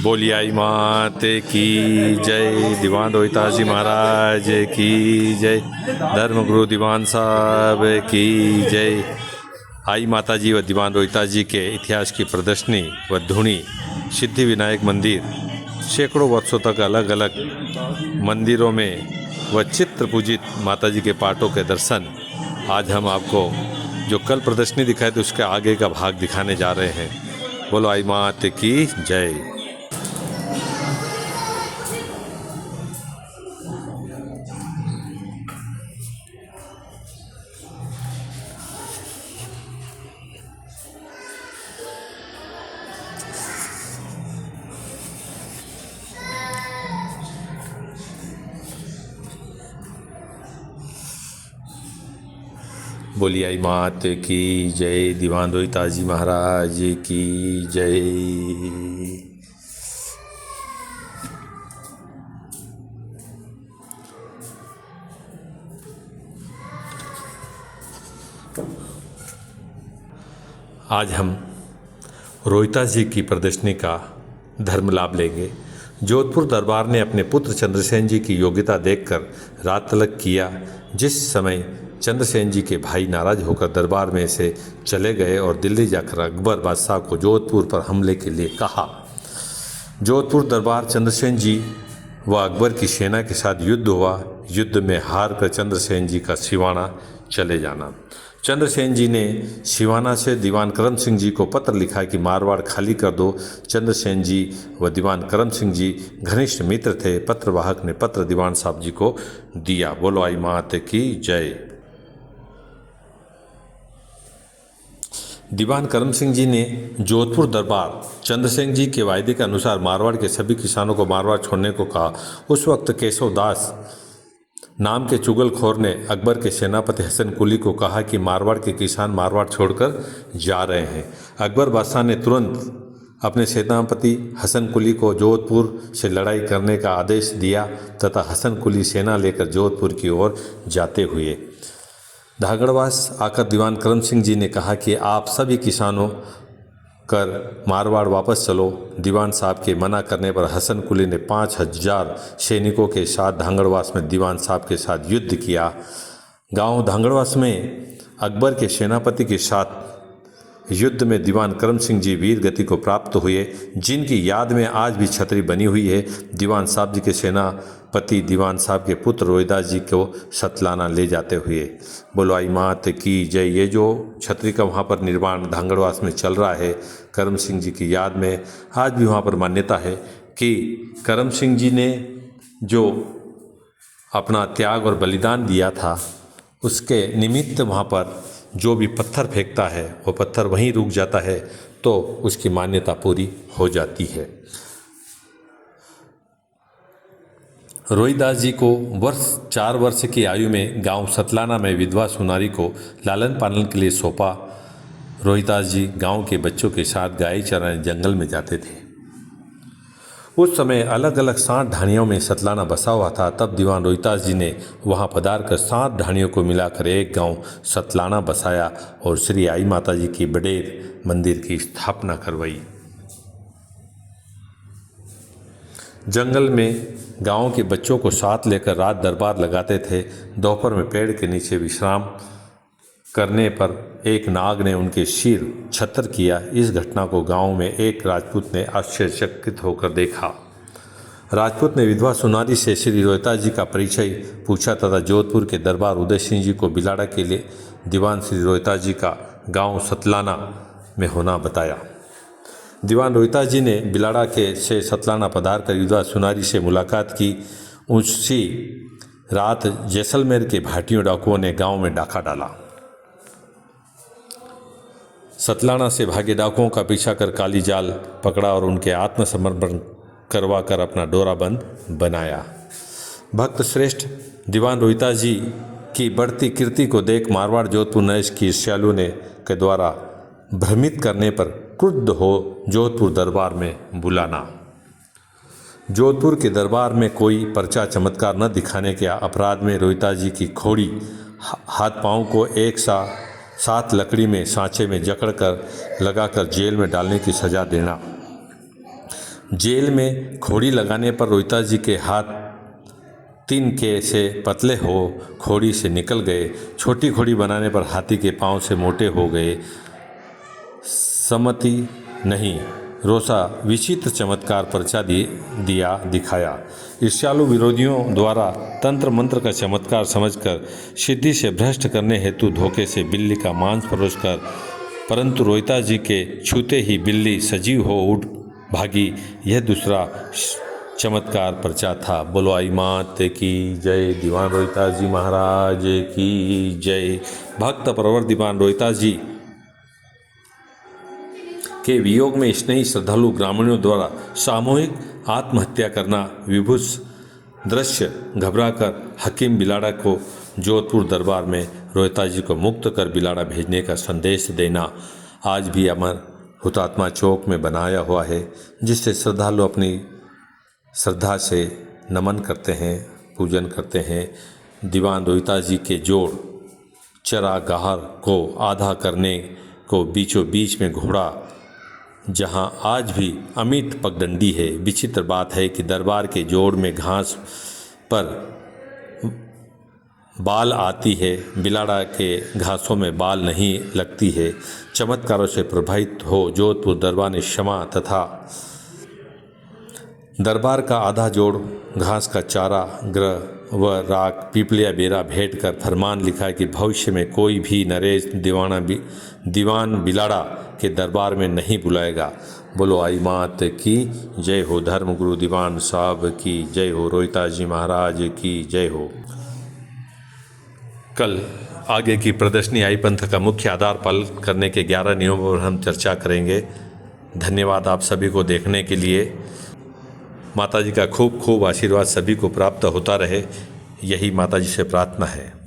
बोलिए आई मात की जय। दीवान रोहितास जी महाराज की जय। धर्मगुरु दीवान साहब की जय। आई माता जी व दीवान रोहितास जी के इतिहास की प्रदर्शनी व धुनी सिद्धि विनायक मंदिर सैकड़ों वर्षों तक अलग अलग मंदिरों में व चित्र पूजित माता जी के पाठों के दर्शन आज हम आपको जो कल प्रदर्शनी दिखाए थे उसके आगे का भाग दिखाने जा रहे हैं। बोलो आई मात की जय। बोलिए आई मात की जय। दीवान रोहितास जी महाराज की जय। आज हम रोहितास जी की प्रदर्शनी का धर्म लाभ लेंगे। जोधपुर दरबार ने अपने पुत्र चंद्रसेन जी की योग्यता देखकर रात तलक किया। जिस समय चंद्रसेन जी के भाई नाराज होकर दरबार में से चले गए और दिल्ली जाकर अकबर बादशाह को जोधपुर पर हमले के लिए कहा। जोधपुर दरबार चंद्रसेन जी व अकबर की सेना के साथ युद्ध हुआ। युद्ध में हार कर चंद्रसेन जी का सिवाना चले जाना। चंद्रसेन जी ने सिवाना से दीवान करम सिंह जी को पत्र लिखा कि मारवाड़ खाली कर दो। चंद्रसेन जी व दीवान करम सिंह जी घनिष्ठ मित्र थे। पत्रवाहक ने पत्र दीवान साहब जी को दिया। बोलो आई मात की जय। दीवान करम सिंह जी ने जोधपुर दरबार चंद्रसेन जी के वायदे के अनुसार मारवाड़ के सभी किसानों को मारवाड़ छोड़ने को कहा। उस वक्त केशव दास नाम के चुगलखोर ने अकबर के सेनापति हसन कुली को कहा कि मारवाड़ के किसान मारवाड़ छोड़कर जा रहे हैं। अकबर बादशाह ने तुरंत अपने सेनापति हसन कुली को जोधपुर से लड़ाई करने का आदेश दिया तथा हसन कुली सेना लेकर जोधपुर की ओर जाते हुए धागड़वास आकर दीवान करम सिंह जी ने कहा कि आप सभी किसानों कर मारवाड़ वापस चलो। दीवान साहब के मना करने पर हसन कुली ने 5000 सैनिकों के साथ धांगड़वास में दीवान साहब के साथ युद्ध किया। गांव धांगड़वास में अकबर के सेनापति के साथ युद्ध में दीवान करम सिंह जी वीर गति को प्राप्त हुए, जिनकी याद में आज भी छतरी बनी हुई है। दीवान साहब जी के सेनापति दीवान साहब के पुत्र रोहिदास जी को सतलाना ले जाते हुए। बोलो आई मात की जय। ये जो छतरी का वहाँ पर निर्माण धांगड़वास में चल रहा है करम सिंह जी की याद में, आज भी वहाँ पर मान्यता है कि करम सिंह जी ने जो अपना त्याग और बलिदान दिया था उसके निमित्त वहाँ पर जो भी पत्थर फेंकता है वो पत्थर वहीं रुक जाता है तो उसकी मान्यता पूरी हो जाती है। रोहिदास जी को 4 वर्ष की आयु में गांव सतलाना में विधवा सुनारी को लालन पालन के लिए सौंपा। रोहिदास जी गांव के बच्चों के साथ गाय चराने जंगल में जाते थे। उस समय अलग अलग 60 ढाणियों में सतलाना बसा हुआ था। तब दीवान रोहितास जी ने वहां पधार कर 7 ढाणियों को मिलाकर एक गांव सतलाना बसाया और श्री आई माता जी की बड़ेर मंदिर की स्थापना करवाई। जंगल में गांव के बच्चों को साथ लेकर रात दरबार लगाते थे। दोपहर में पेड़ के नीचे विश्राम करने पर एक नाग ने उनके सिर छतर किया। इस घटना को गांव में एक राजपूत ने आश्चर्यचकित होकर देखा। राजपूत ने विधवा सुनारी से श्री रोहितास जी का परिचय पूछा तथा जोधपुर के दरबार उदय सिंह जी को बिलाड़ा के लिए दीवान श्री रोहितास जी का गांव सतलाना में होना बताया। दीवान रोहितास जी ने बिलाड़ा के से सतलाना पधार कर विधवा सुनारी से मुलाकात की। उसी रात जैसलमेर के भाटियों डाकुओं ने गांव में डाका डाला। सतलाना से भागे डाकुओं का पीछा कर काली जाल पकड़ा और उनके आत्मसमर्पण करवा कर अपना डोराबंद बनाया। भक्त श्रेष्ठ दीवान रोहितास जी की बढ़ती कीर्ति को देख मारवाड़ जोधपुर नरेश की ईर्ष्यालु ने के द्वारा भ्रमित करने पर क्रुद्ध हो जोधपुर दरबार में बुलाना। जोधपुर के दरबार में कोई पर्चा चमत्कार न दिखाने के अपराध में रोहितास जी की खोड़ी हाथ पांव को एक साथ लकड़ी में सांचे में जकड़कर लगाकर जेल में डालने की सजा देना। जेल में खोड़ी लगाने पर रोहिता जी के हाथ 3 के से पतले हो खोड़ी से निकल गए। छोटी खोड़ी बनाने पर हाथी के पांव से मोटे हो गए। सम्मति नहीं, रोसा विचित्र चमत्कार पर्चा दिया दिखाया। ईर्ष्यालु विरोधियों द्वारा तंत्र मंत्र का चमत्कार समझकर सिद्धि से भ्रष्ट करने हेतु धोखे से बिल्ली का मांस परोसकर, परंतु रोहिता जी के छूते ही बिल्ली सजीव हो उठ भागी, यह दूसरा चमत्कार पर्चा था। बोलो आई मात की जय। दीवान रोहिता जी महाराज की जय। भक्त प्रवर दीवान रोहिता जी के वियोग में स्नेही श्रद्धालु ग्रामीणों द्वारा सामूहिक आत्महत्या करना विभत्स दृश्य घबराकर हकीम बिलाड़ा को जोधपुर दरबार में रोहिता जी को मुक्त कर बिलाड़ा भेजने का संदेश देना आज भी अमर हुतात्मा चौक में बनाया हुआ है, जिससे श्रद्धालु अपनी श्रद्धा से नमन करते हैं, पूजन करते हैं। दीवान रोहिता जी के जोड़ चरागाह को आधा करने को बीचों बीच में घोड़ा, जहां आज भी अमित पगडंडी है। विचित्र बात है कि दरबार के जोड़ में घास पर बाल आती है, बिलाड़ा के घासों में बाल नहीं लगती है। चमत्कारों से प्रभावित हो जोधपुर दरबार ने क्षमा तथा दरबार का आधा जोड़ घास का चारा ग्रह व राख पीपलिया बेरा भेंट कर फरमान लिखा कि भविष्य में कोई भी नरेश दीवान बिलाड़ा के दरबार में नहीं बुलाएगा। बोलो आई मात की जय हो। धर्मगुरु दीवान साहब की जय हो। रोहिता जी महाराज की जय हो। कल आगे की प्रदर्शनी आई पंथ का मुख्य आधार पालन करने के 11 नियमों पर हम चर्चा करेंगे। धन्यवाद आप सभी को देखने के लिए। माता जी का खूब खूब आशीर्वाद सभी को प्राप्त होता रहे, यही माता जी से प्रार्थना है।